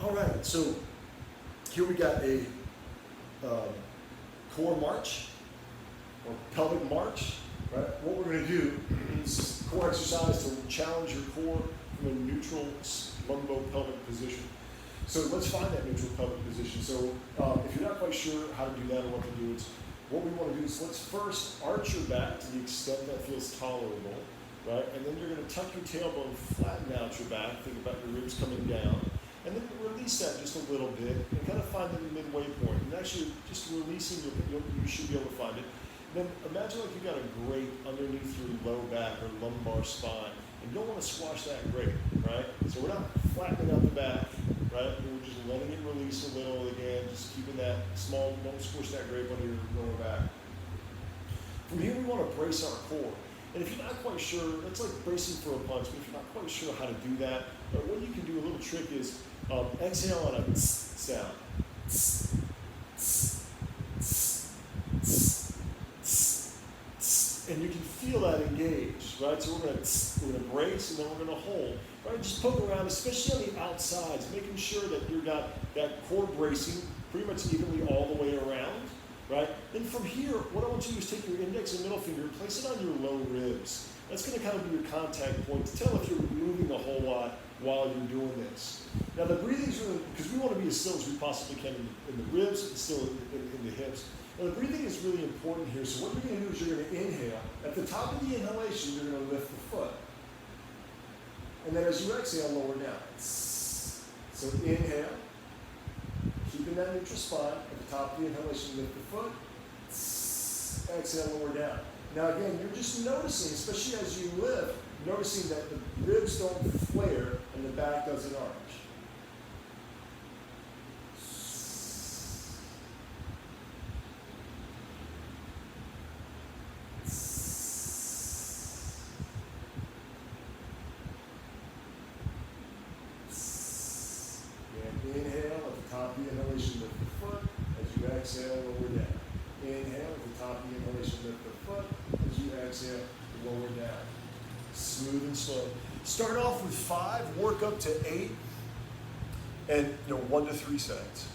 All right, so here we got a core march or pelvic march, right? What we're going to do is core exercise to challenge your core from a neutral lumbo-pelvic position. So let's find that neutral pelvic position. So if you're not quite sure how to do that or what to do, what we want to do is let's first arch your back to the extent that feels tolerable, right? And then you're going to tuck your tailbone, flatten out your back, think about your ribs coming down, and then release that just a little bit and kind of find the midway point. And actually just releasing, you should be able to find it. And then imagine like you got a grate underneath your low back or lumbar spine. And you don't want to squash that grate, right? So we're not flattening out the back, right? We're just letting it release a little again, just keeping that small, don't squish that grate under your lower back. From here we want to brace our core. And if you're not quite sure, it's like bracing for a punch, but if you're not quite sure how to do that, what you can do, a little trick is exhale on a tss sound. Tss, tss, tss, tss, tss, tss. And you can feel that engage, right? So we're gonna brace and then we're gonna hold, right? Just poke around, especially on the outsides, making sure that you've got that core bracing pretty much evenly all the way around. Right? Then from here, what I want you to do is take your index and middle finger and place it on your low ribs. That's going to kind of be your contact point to tell if you're moving a whole lot while you're doing this. Now the breathing is really, because we want to be as still as we possibly can in the ribs and still in the hips. Now the breathing is really important here. So what you're going to do is you're going to inhale. At the top of the inhalation, you're going to lift the foot. And then as you exhale, lower down. So inhale. Keeping that neutral spine, at the top of the inhalation, lift the foot, exhale, lower down. Now again, you're just noticing, especially as you lift, noticing that the ribs don't flare and the back doesn't arch. Inhale, at the top of the inhalation, lift the foot. As you exhale, lower down. Inhale, at the top of the inhalation, lift the foot. As you exhale, lower down. Smooth and slow. Start off with 5, work up to 8, and 1 to 3 sets.